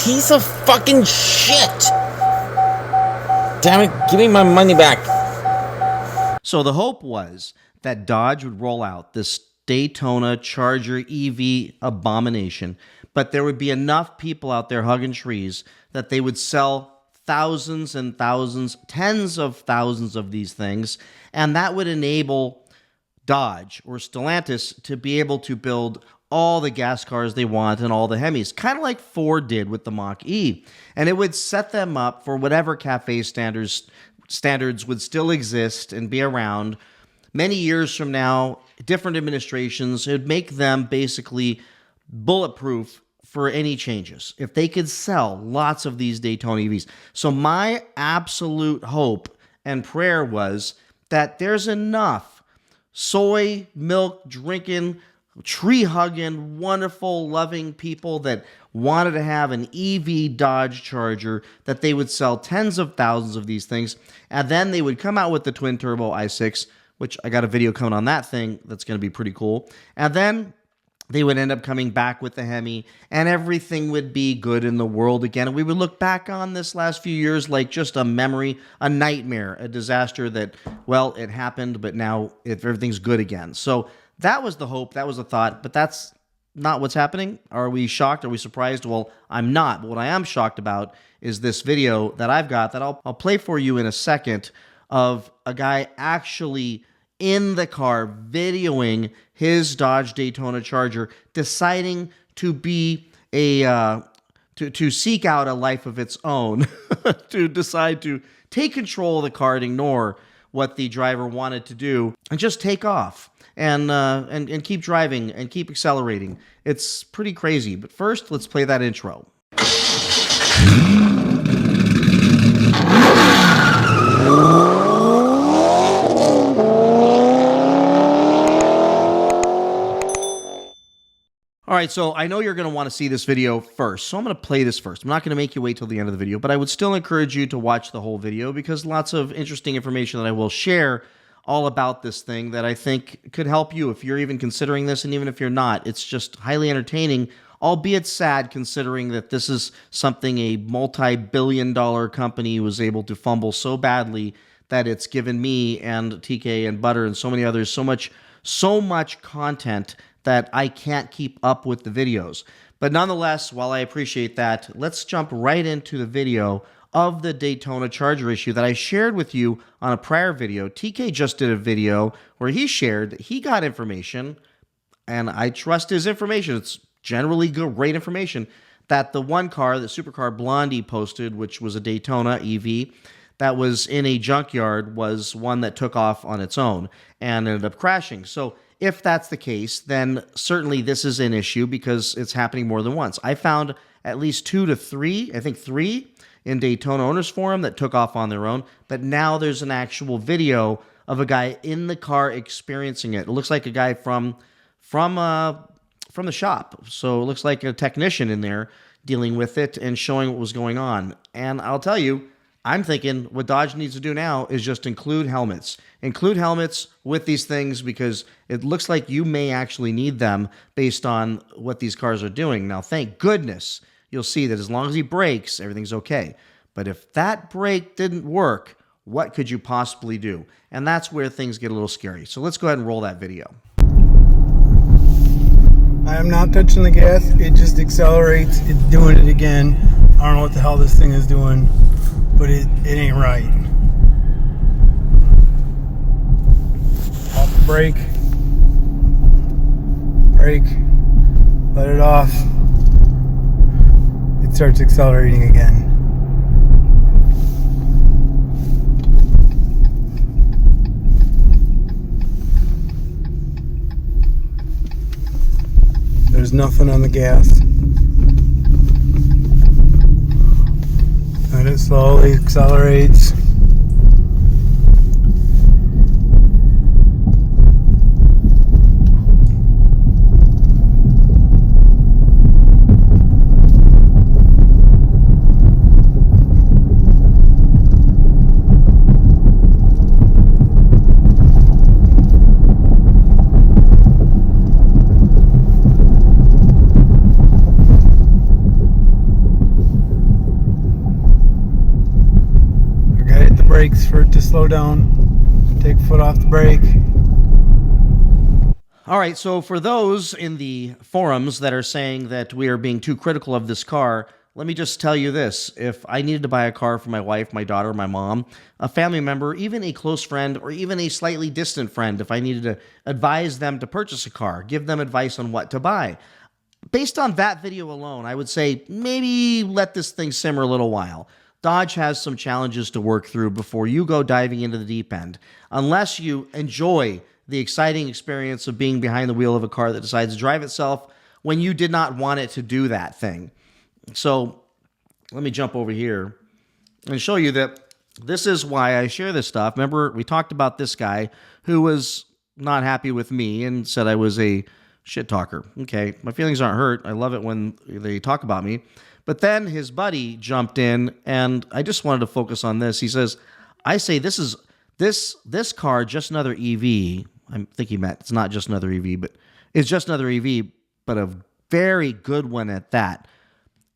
piece of fucking shit! Damn it, give me my money back. So the hope was that Dodge would roll out this Daytona Charger EV abomination, but there would be enough people out there hugging trees that they would sell thousands and thousands, tens of thousands of these things, and that would enable Dodge or Stellantis to be able to build all the gas cars they want and all the Hemis, kind of like Ford did with the Mach-E. And it would set them up for whatever CAFE standards would still exist and be around many years from now, different administrations. It would make them basically bulletproof for any changes if they could sell lots of these Daytona EVs. So my absolute hope and prayer was that there's enough soy milk drinking, tree hugging, wonderful, loving people that wanted to have an EV Dodge Charger, that they would sell tens of thousands of these things, and then they would come out with the twin turbo i6, which I got a video coming on that thing that's going to be pretty cool, and then they would end up coming back with the Hemi, and everything would be good in the world again. And we would look back on this last few years like just a memory, a nightmare, a disaster that, well, it happened, but now everything's good again. So that was the hope, that was the thought, but that's not what's happening. Are we shocked? Are we surprised? Well, I'm not. But what I am shocked about is this video that I've got that I'll play for you in a second of a guy actually in the car videoing his Dodge Daytona Charger, deciding to be to seek out a life of its own, to decide to take control of the car and ignore what the driver wanted to do and just take off and keep driving and keep accelerating. It's pretty crazy. But first, let's play that intro. All right, so I know you're going to want to see this video first, so I'm going to play this first. I'm not going to make you wait till the end of the video, but I would still encourage you to watch the whole video because lots of interesting information that I will share all about this thing that I think could help you if you're even considering this, and even if you're not. It's just highly entertaining, albeit sad considering that this is something a multi-billion-dollar company was able to fumble so badly that it's given me and TK and Butter and so many others so much content that I can't keep up with the videos. But nonetheless, while I appreciate that, let's jump right into the video of the Daytona Charger issue that I shared with you on a prior video. TK just did a video where he shared that he got information, and I trust his information. It's generally great information, that the one car, the supercar Blondie posted, which was a Daytona EV, that was in a junkyard, was one that took off on its own and ended up crashing. So if that's the case, then certainly this is an issue because it's happening more than once. I found at least 2 to 3, I think 3, in Daytona Owners Forum that took off on their own, but now there's an actual video of a guy in the car experiencing it. It looks like a guy from the shop, so it looks like a technician in there dealing with it and showing what was going on. And I'll tell you, I'm thinking what Dodge needs to do now is just include helmets. Include helmets with these things because it looks like you may actually need them based on what these cars are doing. Now, thank goodness, you'll see that as long as he brakes, everything's okay. But if that brake didn't work, what could you possibly do? And that's where things get a little scary. So let's go ahead and roll that video. I am not touching the gas. It just accelerates. It's doing it again. I don't know what the hell this thing is doing, but it ain't right. Off the brake. Brake. Let it off. It starts accelerating again. There's nothing on the gas. And it slowly accelerates. brakes for it to slow down. Take foot off the brake. All right, so for those in the forums that are saying that we are being too critical of this car, let me just tell you this. If I needed to buy a car for my wife, my daughter, my mom, a family member, even a close friend, or even a slightly distant friend, if I needed to advise them to purchase a car, give them advice on what to buy, based on that video alone, I would say maybe let this thing simmer a little while. Dodge has some challenges to work through before you go diving into the deep end. Unless you enjoy the exciting experience of being behind the wheel of a car that decides to drive itself when you did not want it to do that thing. So let me jump over here and show you that this is why I share this stuff. Remember, we talked about this guy who was not happy with me and said I was a shit talker. Okay, my feelings aren't hurt. I love it when they talk about me. But then his buddy jumped in, and I just wanted to focus on this. He says, I say this car, just another EV. I think he meant it's not just another EV, but it's just another EV, but a very good one at that.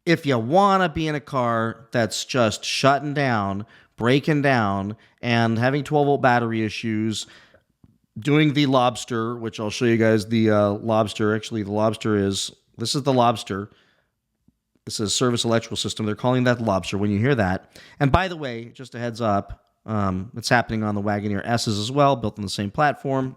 If you want to be in a car that's just shutting down, breaking down, and having 12-volt battery issues, doing the Lobster, which I'll show you guys the Lobster. Actually, the Lobster this is the Lobster. This is Service Electrical System. They're calling that Lobster when you hear that. And by the way, just a heads up, it's happening on the Wagoneer S's as well, built on the same platform.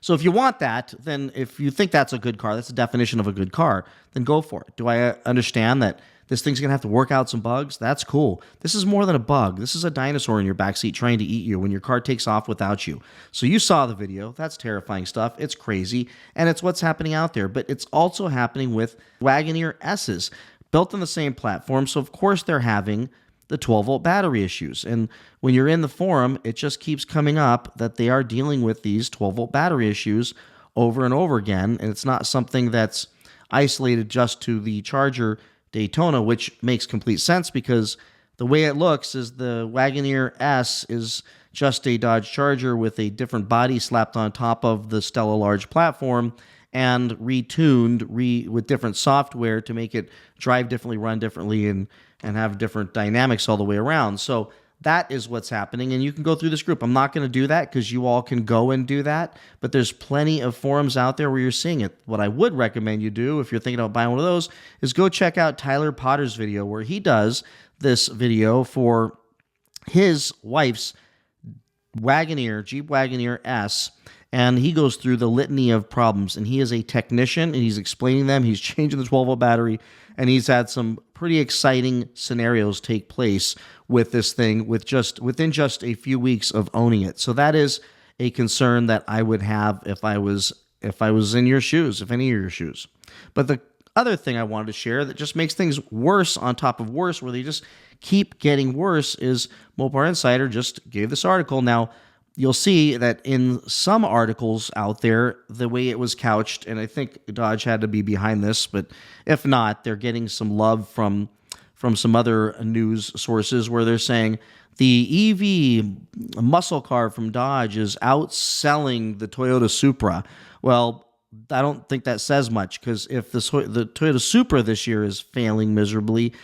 So if you want that, then if you think that's a good car, that's the definition of a good car, then go for it. Do I understand that this thing's going to have to work out some bugs? That's cool. This is more than a bug. This is a dinosaur in your backseat trying to eat you when your car takes off without you. So you saw the video. That's terrifying stuff. It's crazy, and it's what's happening out there. But it's also happening with Wagoneer S's, built on the same platform. So, of course, they're having the 12-volt battery issues. And when you're in the forum, it just keeps coming up that they are dealing with these 12-volt battery issues over and over again. And it's not something that's isolated just to the Charger Daytona, which makes complete sense because the way it looks is the Wagoneer S is just a Dodge Charger with a different body slapped on top of the Stella Large platform and retuned with different software to make it drive differently, run differently, and have different dynamics all the way around. So that is what's happening, and you can go through this group. I'm not going to do that because you all can go and do that, but there's plenty of forums out there where you're seeing it. What I would recommend you do if you're thinking about buying one of those is go check out Tyler Potter's video where he does this video for his wife's Wagoneer, Jeep Wagoneer S, and he goes through the litany of problems, and he is a technician, and he's explaining them. He's changing the 12-volt battery, and he's had some pretty exciting scenarios take place with this thing within just a few weeks of owning it. So that is a concern that I would have if I was in your shoes, if any of your shoes. But the other thing I wanted to share that just makes things worse on top of worse, where they just keep getting worse, is Mopar Insider just gave this article. Now, you'll see that in some articles out there, the way it was couched, and I think Dodge had to be behind this, but if not, they're getting some love from some other news sources where they're saying the EV muscle car from Dodge is outselling the Toyota Supra. Well, I don't think that says much, because if the Toyota Supra this year is failing miserably,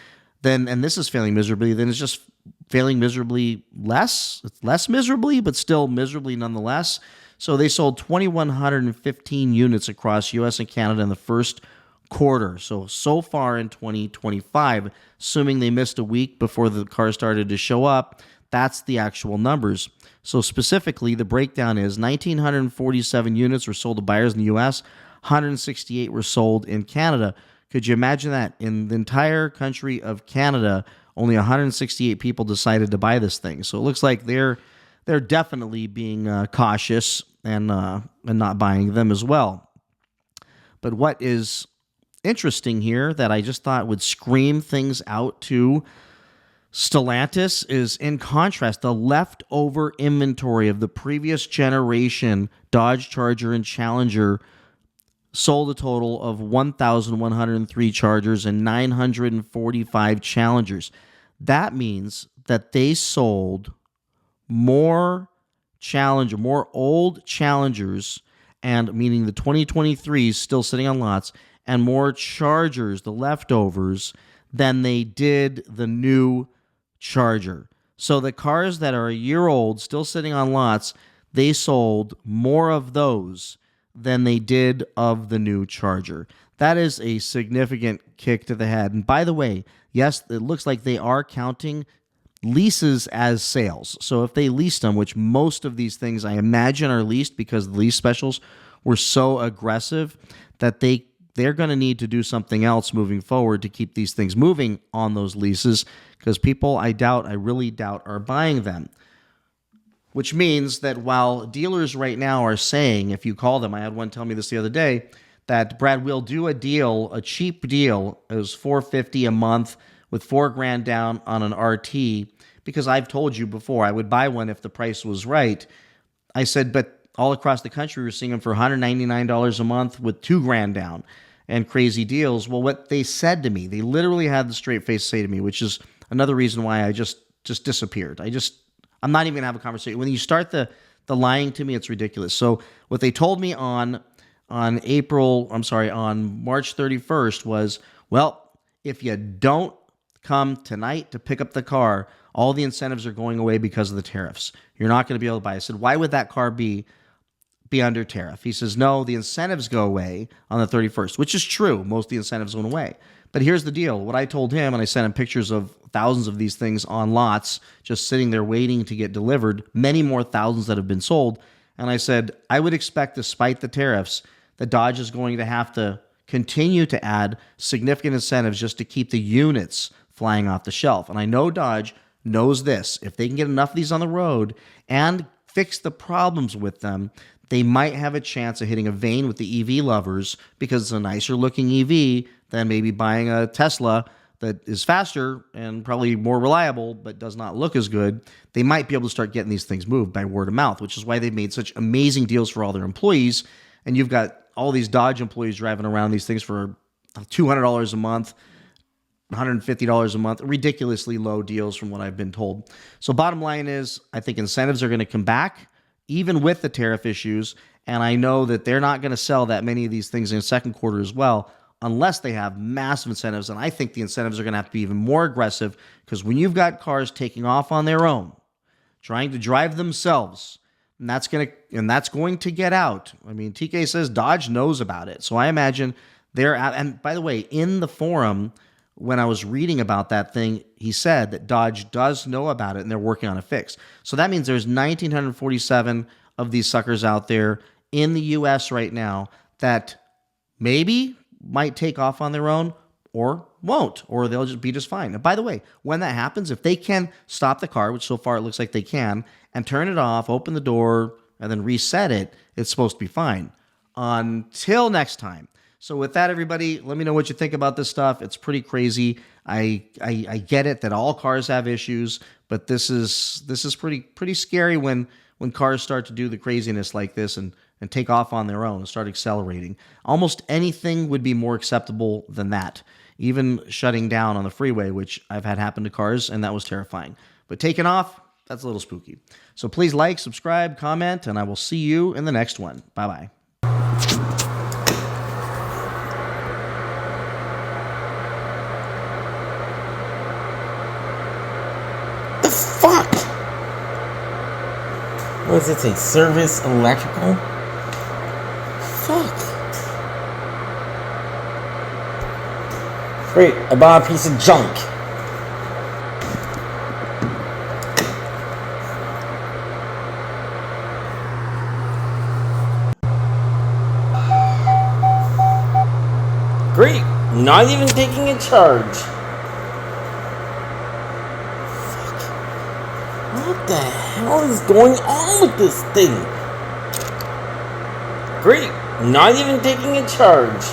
and this is failing miserably, then it's just failing miserably less. It's less miserably, but still miserably nonetheless. So they sold 2,115 units across U.S. and Canada in the first quarter. So far in 2025, assuming they missed a week before the car started to show up, that's the actual numbers. So specifically, the breakdown is 1,947 units were sold to buyers in the U.S., 168 were sold in Canada. Could you imagine that? In the entire country of Canada, only 168 people decided to buy this thing. So it looks like they're definitely being cautious and not buying them as well. But what is interesting here that I just thought would scream things out to Stellantis is, in contrast, the leftover inventory of the previous generation Dodge Charger and Challenger sold a total of 1,103 Chargers and 945 Challengers. That means that they sold more old Challengers, and meaning the 2023s still sitting on lots, and more Chargers, the leftovers, than they did the new Charger. So the cars that are a year old, still sitting on lots, they sold more of those than they did of the new Charger. That is a significant kick to the head. And by the way, yes, it looks like they are counting leases as sales. So if they leased them, which most of these things I imagine are leased because the lease specials were so aggressive that they're going to need to do something else moving forward to keep these things moving on those leases, because people, I really doubt, are buying them. Which means that while dealers right now are saying, if you call them, I had one tell me this the other day, that Brad will do a deal, a cheap deal, it was $450 a month with $4,000 down on an RT, because I've told you before I would buy one if the price was right. I said, but all across the country we're seeing them for $199 a month with $2,000 down and crazy deals. Well, what they said to me, they literally had the straight face say to me, which is another reason why I just disappeared. I'm not even gonna have a conversation. When you start the lying to me, it's ridiculous. So what they told me on March 31st was, well, if you don't come tonight to pick up the car, all the incentives are going away because of the tariffs. You're not going to be able to buy. I said, why would that car be under tariff? He says, no, the incentives go away on the 31st, which is true. Most of the incentives went away. But here's the deal. What I told him, and I sent him pictures of thousands of these things on lots, just sitting there waiting to get delivered, many more thousands that have been sold. And I said, I would expect, despite the tariffs, that Dodge is going to have to continue to add significant incentives just to keep the units flying off the shelf. And I know Dodge knows this. If they can get enough of these on the road and fix the problems with them, they might have a chance of hitting a vein with the EV lovers, because it's a nicer looking EV than maybe buying a Tesla that is faster and probably more reliable but does not look as good. They might be able to start getting these things moved by word of mouth, which is why they've made such amazing deals for all their employees. And you've got all these Dodge employees driving around these things for $200 a month, $150 a month, ridiculously low deals from what I've been told. So bottom line is, I think incentives are going to come back, even with the tariff issues. And I know that they're not going to sell that many of these things in the second quarter as well, unless they have massive incentives. And I think the incentives are going to have to be even more aggressive, because when you've got cars taking off on their own, trying to drive themselves, and that's going to get out. I mean, TK says Dodge knows about it. So I imagine they're out. And by the way, in the forum, when I was reading about that thing, he said that Dodge does know about it and they're working on a fix. So that means there's 1,947 of these suckers out there in the U.S. right now that maybe might take off on their own or won't, or they'll just be just fine. And by the way, when that happens, if they can stop the car, which so far it looks like they can, and turn it off, open the door, and then reset it, it's supposed to be fine. Until next time. So with that, everybody, let me know what you think about this stuff. It's pretty crazy. I get it that all cars have issues, but this is pretty scary when cars start to do the craziness like this and take off on their own and start accelerating. Almost anything would be more acceptable than that. Even shutting down on the freeway, which I've had happen to cars, and that was terrifying. But taking off, that's a little spooky. So please like, subscribe, comment, and I will see you in the next one. Bye-bye. The fuck? What does it say? Service electrical? Fuck. Great, I bought a piece of junk. Great, not even taking a charge. Fuck. What the hell is going on with this thing? Great, not even taking a charge.